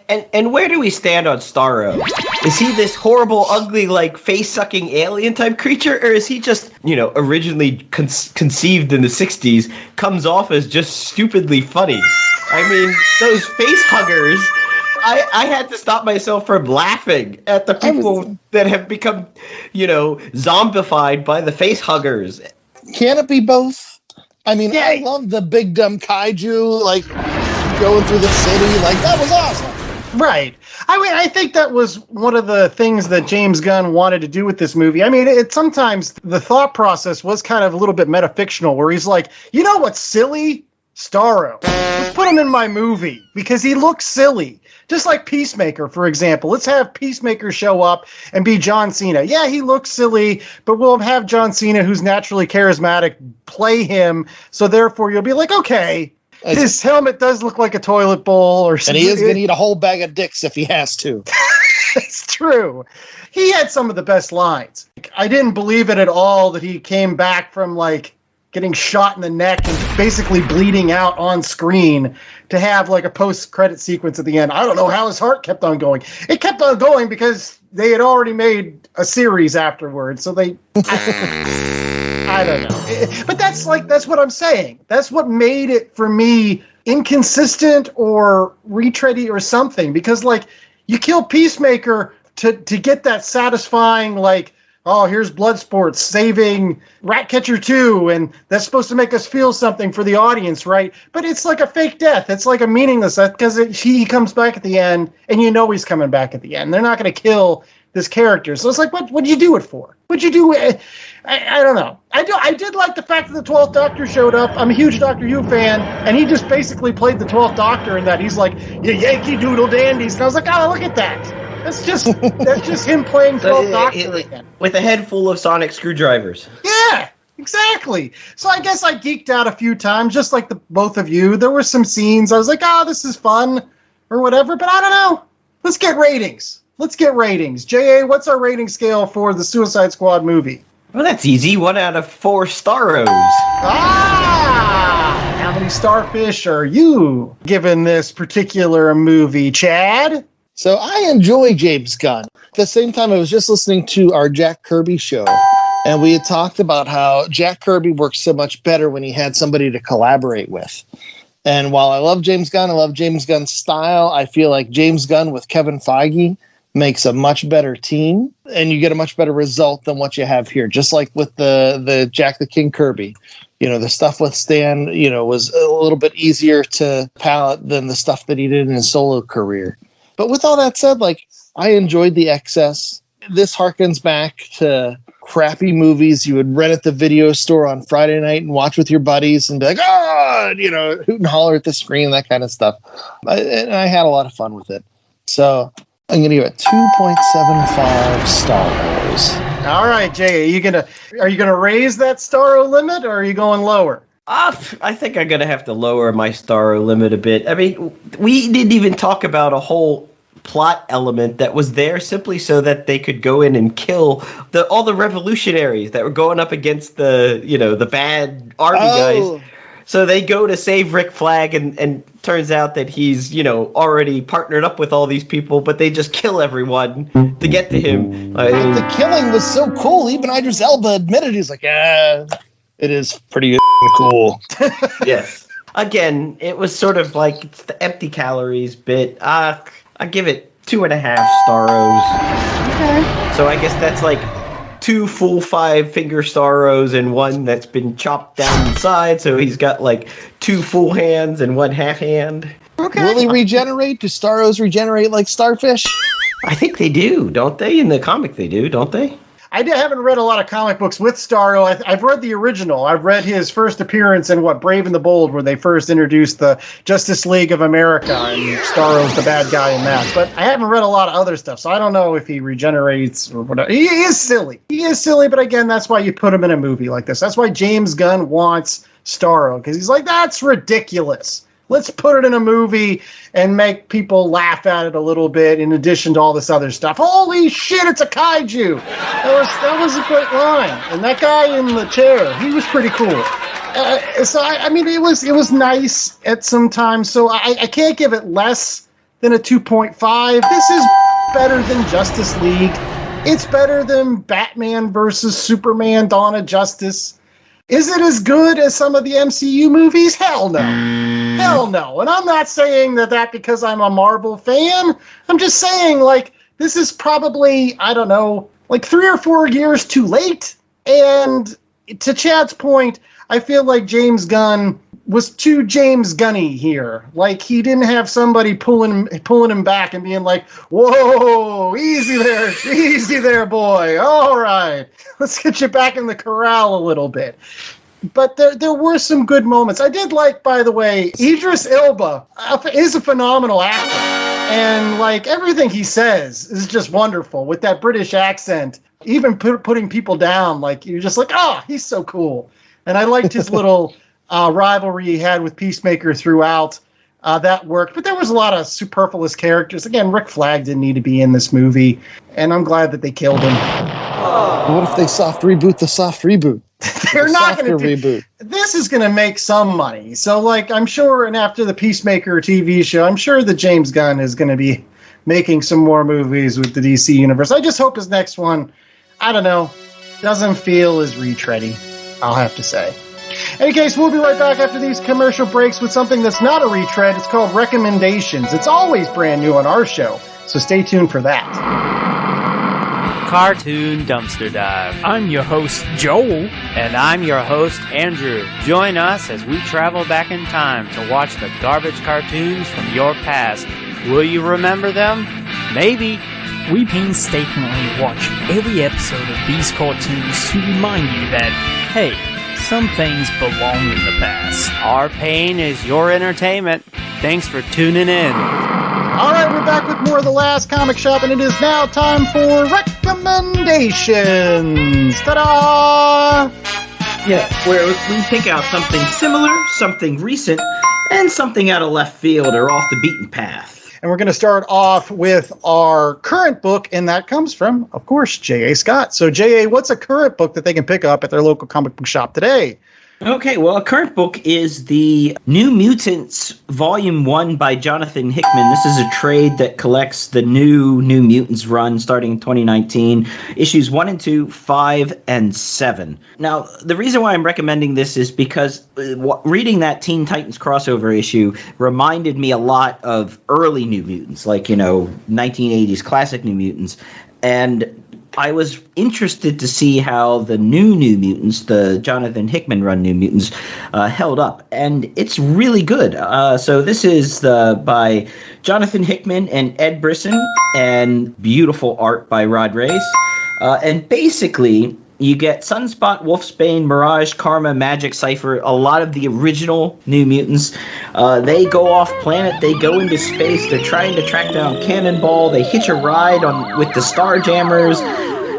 And where do we stand on Starro? Is he this horrible, ugly, like face-sucking alien type creature, or is he just, originally conceived in the 60s, comes off as just stupidly funny? I mean, those face huggers. I had to stop myself from laughing at the people that have become, zombified by the face huggers. Can it be both? I mean, yeah. I love the big dumb kaiju, like, going through the city. Like, that was awesome. Right. I mean, I think that was one of the things that James Gunn wanted to do with this movie. I mean, sometimes the thought process was kind of a little bit metafictional, where he's like, you know what's silly? Starro. Let's put him in my movie because he looks silly. Just like Peacemaker, for example. Let's have Peacemaker show up and be John Cena. Yeah, he looks silly, but we'll have John Cena, who's naturally charismatic, play him. So therefore, you'll be like, okay, his helmet does look like a toilet bowl or something. And he is going to eat a whole bag of dicks if he has to. It's true. He had some of the best lines. I didn't believe it at all that he came back from, like, getting shot in the neck and basically bleeding out on screen to have like a post-credit sequence at the end. I don't know how his heart kept on going. It kept on going because they had already made a series afterwards. So I don't know. But that's what I'm saying. That's what made it for me inconsistent or retready or something. Because like you kill Peacemaker to get that satisfying like, oh, here's Bloodsport saving Ratcatcher 2, and that's supposed to make us feel something for the audience, right? But it's like a fake death. It's like a meaningless death because he comes back at the end, and you know he's coming back at the end. They're not going to kill this character. So it's like, what did you do it for? What'd you do? I don't know. I did like the fact that the 12th Doctor showed up. I'm a huge Doctor Who fan, and he just basically played the 12th Doctor in that. He's like, you Yankee Doodle dandies. And I was like, oh, look at that. That's just him playing 12th Doctor again. With a head full of sonic screwdrivers. Yeah, exactly. So I guess I geeked out a few times, just like the both of you. There were some scenes I was like, oh, this is fun, or whatever, but I don't know. Let's get ratings. J.A., what's our rating scale for the Suicide Squad movie? Well, that's easy. 1 out of 4 Starros. How many starfish are you giving this particular movie, Chad? So I enjoy James Gunn. At the same time, I was just listening to our Jack Kirby show, and we had talked about how Jack Kirby works so much better when he had somebody to collaborate with. And while I love James Gunn, I love James Gunn's style, I feel like James Gunn with Kevin Feige makes a much better team, and you get a much better result than what you have here. Just like with the Jack the King Kirby. The stuff with Stan, was a little bit easier to palate than the stuff that he did in his solo career. But with all that said, like, I enjoyed the excess. This harkens back to crappy movies you would rent at the video store on Friday night and watch with your buddies and be like, oh, hoot and holler at the screen, that kind of stuff. And I had a lot of fun with it. So I'm going to give it 2.75 stars. All right, Jay, are you gonna raise that Starro limit, or are you going lower? I think I'm going to have to lower my Starro limit a bit. I mean, we didn't even talk about a whole plot element that was there simply so that they could go in and kill all the revolutionaries that were going up against the bad army guys. So they go to save Rick Flag, and turns out that he's, already partnered up with all these people, but they just kill everyone to get to him. The killing was so cool. Even Idris Elba admitted, he's like, it is pretty cool. Yes. Again, it was sort of like the empty calories bit. I give it 2.5 Starros. Okay. So I guess that's like 2 full 5-finger Starros and one that's been chopped down the side. So he's got like 2 full hands and 1 half hand. Okay. Will he regenerate? Do Starros regenerate like Starfish? I think they do, don't they? In the comic they do, don't they? I haven't read a lot of comic books with Starro. I've read the original. I've read his first appearance in Brave and the Bold, where they first introduced the Justice League of America, and Starro's the bad guy in that. But I haven't read a lot of other stuff, so I don't know if he regenerates or whatever. He is silly. But again, that's why you put him in a movie like this. That's why James Gunn wants Starro, because he's like, that's ridiculous. Let's put it in a movie and make people laugh at it a little bit in addition to all this other stuff. Holy shit, it's a kaiju. That was a great line. And that guy in the chair, he was pretty cool. It was nice at some times. So I can't give it less than a 2.5. This is better than Justice League. It's better than Batman versus Superman, Dawn of Justice. Is it as good as some of the MCU movies? Hell no. Hell no. And I'm not saying that because I'm a Marvel fan. I'm just saying, this is probably, 3 or 4 years too late. And to Chad's point, I feel like James Gunn was too James Gunny here. He didn't have somebody pulling him back and being like, whoa, easy there, boy. All right, let's get you back in the corral a little bit. But there were some good moments. I did like, by the way, Idris Elba is a phenomenal actor. And, everything he says is just wonderful with that British accent. Even putting people down, you're just like, oh, he's so cool. And I liked his little rivalry he had with Peacemaker throughout. That worked. But there was a lot of superfluous characters. Again, Rick Flag didn't need to be in this movie. And I'm glad that they killed him. What if they soft reboot the soft reboot? They're not going to reboot. This is going to make some money. So, I'm sure, and after the Peacemaker TV show, I'm sure that James Gunn is going to be making some more movies with the DC Universe. I just hope his next one, doesn't feel as retready, I'll have to say. In any case, we'll be right back after these commercial breaks with something that's not a retread. It's called Recommendations. It's always brand new on our show, so stay tuned for that. Cartoon Dumpster Dive. I'm your host, Joel. And I'm your host, Andrew. Join us as we travel back in time to watch the garbage cartoons from your past. Will you remember them? Maybe. We painstakingly watch every episode of these cartoons to remind you that, hey, some things belong in the past. Our pain is your entertainment. Thanks for tuning in. All right, we're back with more of The Last Comic Shop, and it is now time for recommendations. Ta-da! Yeah, where we pick out something similar, something recent, and something out of left field or off the beaten path. And we're going to start off with our current book, and that comes from, of course, J.A. Scott. So, J.A., what's a current book that they can pick up at their local comic book shop today? Okay, well, a current book is the New Mutants Volume 1 by Jonathan Hickman. This is a trade that collects the New Mutants run starting in 2019, issues 1 and 2, 5, and 7. Now, the reason why I'm recommending this is because reading that Teen Titans crossover issue reminded me a lot of early New Mutants, 1980s classic New Mutants. And I was interested to see how the New Mutants, the Jonathan Hickman run New Mutants, held up. And it's really good. So this is by Jonathan Hickman and Ed Brisson, and beautiful art by Rod Reis. And basically, you get Sunspot, Wolfsbane, Mirage, Karma, Magic, Cypher, a lot of the original New Mutants. They go off planet, they go into space, they're trying to track down Cannonball, they hitch a ride with the Starjammers,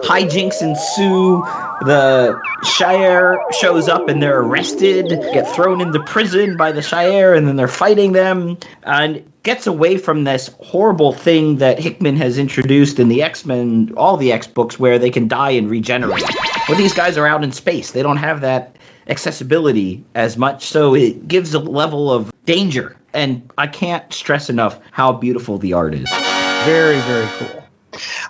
hijinks ensue, the Shire shows up and they're arrested, get thrown into prison by the Shire, and then they're fighting them, and gets away from this horrible thing that Hickman has introduced in the X-Men, all the X books, where they can die and regenerate. Well, these guys are out in space. They don't have that accessibility as much, so it gives a level of danger. And I can't stress enough how beautiful the art is. Very, very cool.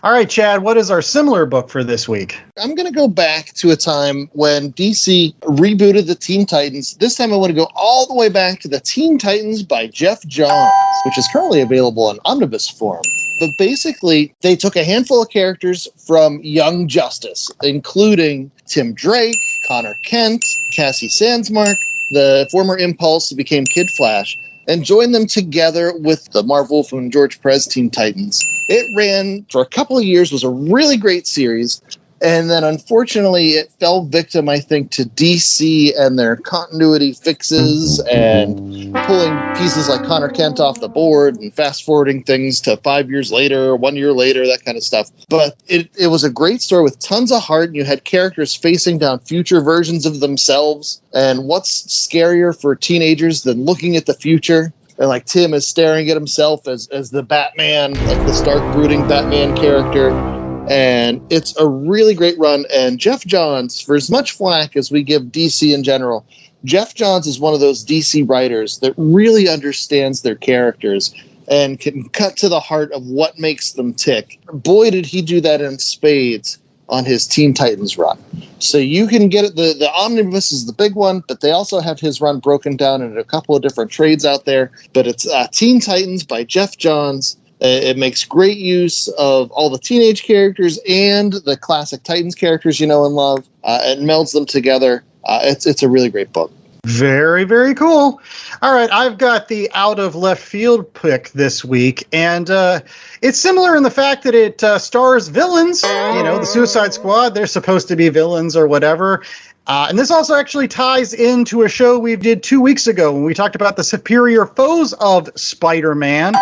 All right, Chad, what is our similar book for this week? I'm going to go back to a time when DC rebooted the Teen Titans. This time I want to go all the way back to the Teen Titans by Jeff Johns, which is currently available in omnibus form. But basically, they took a handful of characters from Young Justice, including Tim Drake, Connor Kent, Cassie Sandsmark, the former Impulse who became Kid Flash, and joined them together with the Marv Wolfman and George Perez Teen Titans. It ran for a couple of years, was a really great series, and then unfortunately it fell victim, I think, to DC and their continuity fixes and pulling pieces like Connor Kent off the board and fast-forwarding things to 5 years later, 1 year later, that kind of stuff. But it was a great story with tons of heart, and you had characters facing down future versions of themselves. And what's scarier for teenagers than looking at the future? And like Tim is staring at himself as the Batman, like the stark, brooding Batman character. And it's a really great run. And Jeff Johns, for as much flack as we give DC in general, Jeff Johns is one of those DC writers that really understands their characters and can cut to the heart of what makes them tick. Boy, did he do that in spades on his Teen Titans run. So you can get it. The Omnibus is the big one, but they also have his run broken down in a couple of different trades out there. But it's Teen Titans by Jeff Johns. It makes great use of all the teenage characters and the classic Titans characters you know and love. It melds them together. It's a really great book. Very, very cool. All right, I've got the out of left field pick this week, and it's similar in the fact that it stars villains. You know, the Suicide Squad, they're supposed to be villains or whatever. And this also actually ties into a show we did 2 weeks ago when we talked about the superior foes of Spider-Man.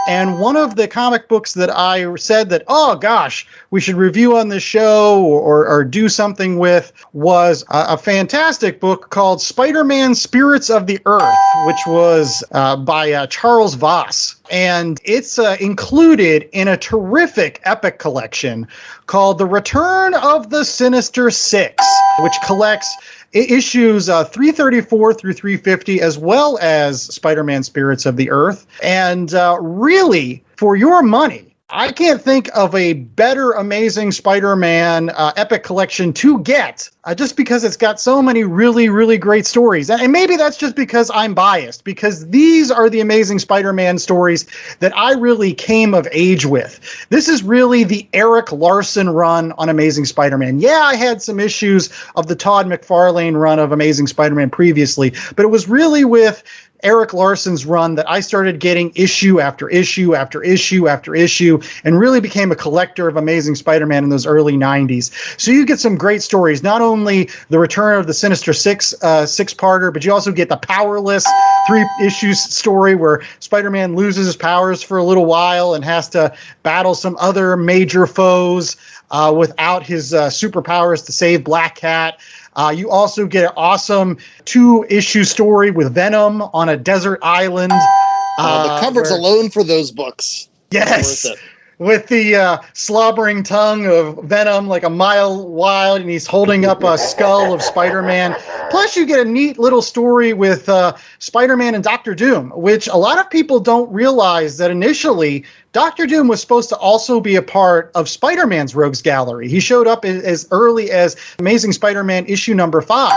And one of the comic books that I said that, oh gosh, we should review on this show or do something with was a fantastic book called Spider-Man Spirits of the Earth, which was by Charles Voss. And it's included in a terrific epic collection called The Return of the Sinister Six, which collects issues 334 through 350, as well as Spider-Man Spirits of the Earth. And really, for your money, I can't think of a better Amazing Spider-Man epic collection to get, just because it's got so many really, really great stories. And maybe that's just because I'm biased, because these are the Amazing Spider-Man stories that I really came of age with. This is really the Eric Larson run on Amazing Spider-Man. Yeah, I had some issues of the Todd McFarlane run of Amazing Spider-Man previously, but it was really with Eric Larson's run that I started getting issue after issue after issue after issue and really became a collector of Amazing Spider-Man in those early 90s. So you get some great stories, not only the Return of the Sinister Six, six-parter, but you also get the Powerless 3-issue story where Spider-Man loses his powers for a little while and has to battle some other major foes without his superpowers to save Black Cat. You also get an awesome 2-issue story with Venom on a desert island. The covers alone for those books. Yes. With the slobbering tongue of Venom, like a mile wide, and he's holding up a skull of Spider-Man. Plus, you get a neat little story with Spider-Man and Dr. Doom, which a lot of people don't realize that initially Dr. Doom was supposed to also be a part of Spider-Man's Rogues Gallery. He showed up as early as Amazing Spider-Man issue number 5.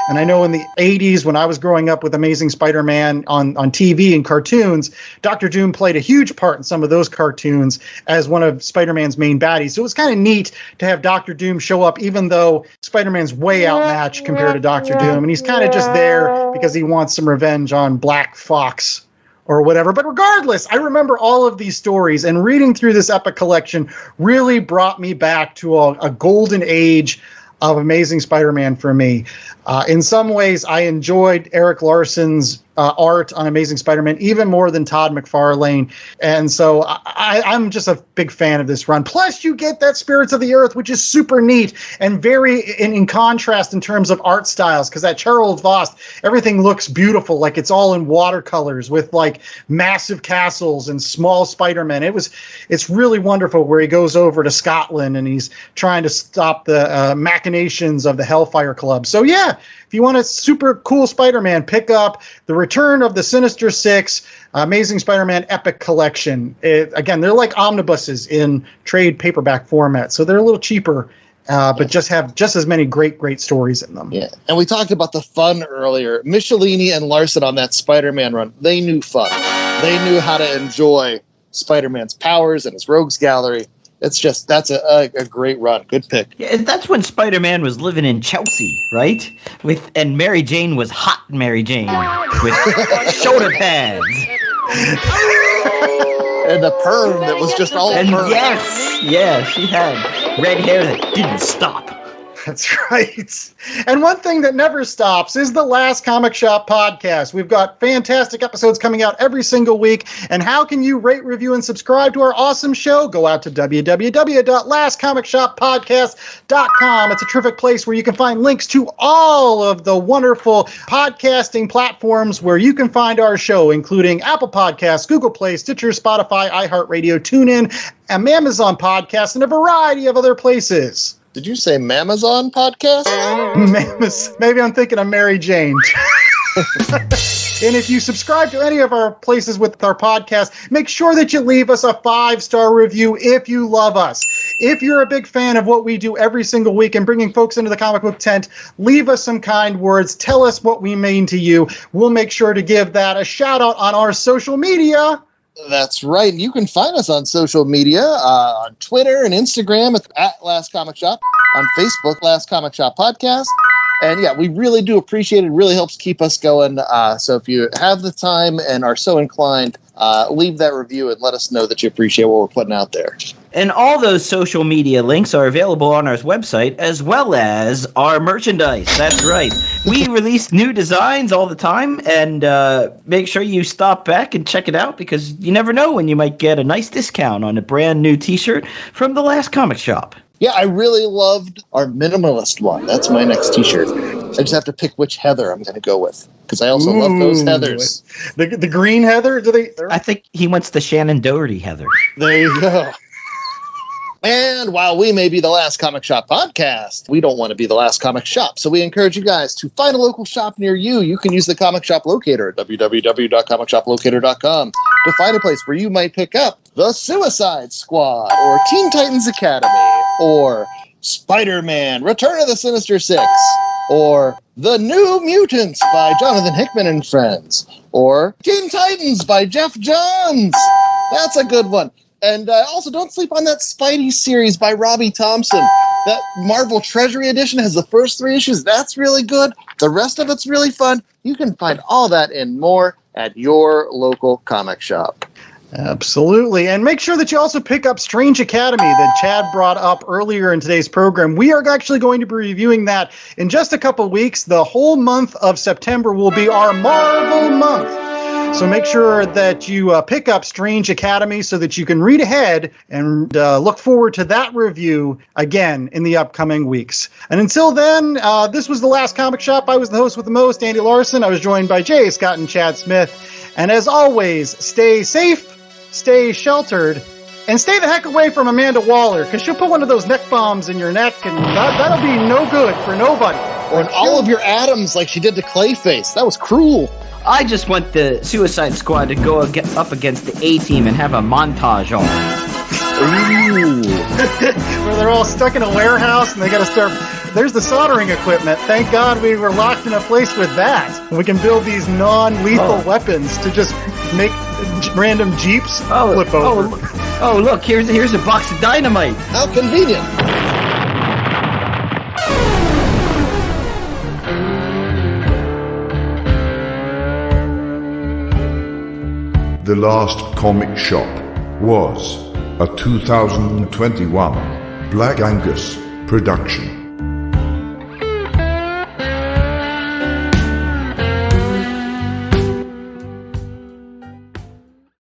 And I know in the 80s, when I was growing up with Amazing Spider-Man on TV and cartoons, Dr. Doom played a huge part in some of those cartoons as one of Spider-Man's main baddies. So it was kind of neat to have Dr. Doom show up, even though Spider-Man's way outmatched compared to Dr. Doom. And he's kind of just there because he wants some revenge on Black Fox or whatever. But regardless, I remember all of these stories, and reading through this epic collection really brought me back to a golden age of Amazing Spider-Man for me. In some ways, I enjoyed Eric Larson's art on Amazing Spider-Man even more than Todd McFarlane. And so I'm just a big fan of this run. Plus, you get that Spirits of the Earth, which is super neat and very in contrast in terms of art styles, because that Charles Voss, everything looks beautiful, like it's all in watercolors with like massive castles and small Spider-Man. It's really wonderful where he goes over to Scotland and he's trying to stop the machinations of the Hellfire Club. So yeah, if you want a super cool Spider-Man, pick up The Return of the Sinister Six, Amazing Spider-Man Epic Collection. Again, they're like omnibuses in trade paperback format, so they're a little cheaper, but just have just as many great stories in them. Yeah, and we talked about the fun earlier. Michelini and Larson on that Spider-Man run, they knew fun. They knew how to enjoy Spider-Man's powers and his rogues gallery. That's a great run. Good pick. Yeah, that's when Spider-Man was living in Chelsea, right? And Mary Jane was hot Mary Jane with shoulder pads. And the perm that was just all perm. Yes, she had red hair that didn't stop. That's right. And one thing that never stops is the Last Comic Shop podcast. We've got fantastic episodes coming out every single week. And how can you rate, review, and subscribe to our awesome show? Go out to www.lastcomicshoppodcast.com. It's a terrific place where you can find links to all of the wonderful podcasting platforms where you can find our show, including Apple Podcasts, Google Play, Stitcher, Spotify, iHeartRadio, TuneIn, and Amazon Podcasts, and a variety of other places. Did you say Mamazon podcast? Maybe I'm thinking of Mary Jane. And if you subscribe to any of our places with our podcast, make sure that you leave us a 5-star review if you love us. If you're a big fan of what we do every single week and bringing folks into the comic book tent, leave us some kind words. Tell us what we mean to you. We'll make sure to give that a shout out on our social media. That's right. You can find us on social media, on Twitter and Instagram at Last Comic Shop, on Facebook, Last Comic Shop Podcast. And yeah, we really do appreciate it. It really helps keep us going. So if you have the time and are so inclined, leave that review and let us know that you appreciate what we're putting out there. And all those social media links are available on our website as well as our merchandise. That's right. We release new designs all the time, and make sure you stop back and check it out because you never know when you might get a nice discount on a brand new t-shirt from the Last Comic Shop. Yeah, I really loved our minimalist one. That's my next t-shirt. I just have to pick which Heather I'm going to go with because I also love those Heathers. The green Heather? I think he wants the Shannon Doherty Heather. There you go. And while we may be the Last Comic Shop podcast, we don't want to be the last comic shop. So we encourage you guys to find a local shop near you. You can use the Comic Shop Locator at www.comicshoplocator.com to find a place where you might pick up The Suicide Squad or Teen Titans Academy or Spider-Man Return of the Sinister Six or The New Mutants by Jonathan Hickman and Friends or Teen Titans by Jeff Johns. That's a good one. And also, don't sleep on that Spidey series by Robbie Thompson. That Marvel Treasury Edition has the first 3 issues. That's really good. The rest of it's really fun. You can find all that and more at your local comic shop. Absolutely. And make sure that you also pick up Strange Academy that Chad brought up earlier in today's program. We are actually going to be reviewing that in just a couple weeks. The whole month of September will be our Marvel month. So make sure that you pick up Strange Academy so that you can read ahead and look forward to that review again in the upcoming weeks. And until then, this was The Last Comic Shop. I was the host with the most, Andy Larson. I was joined by Jay Scott and Chad Smith. And as always, stay safe, stay sheltered, and stay the heck away from Amanda Waller, because she'll put one of those neck bombs in your neck, and that'll be no good for nobody. Or in all of your atoms like she did to Clayface. That was cruel. I just want the Suicide Squad to go up against the A-Team and have a montage on. Ooh. Where they're all stuck in a warehouse and they got to start. There's the soldering equipment. Thank God we were locked in a place with that. We can build these non-lethal weapons to just make random Jeeps flip over. Oh, look, here's a box of dynamite. How convenient. The Last Comic Shop was a 2021 Black Angus production.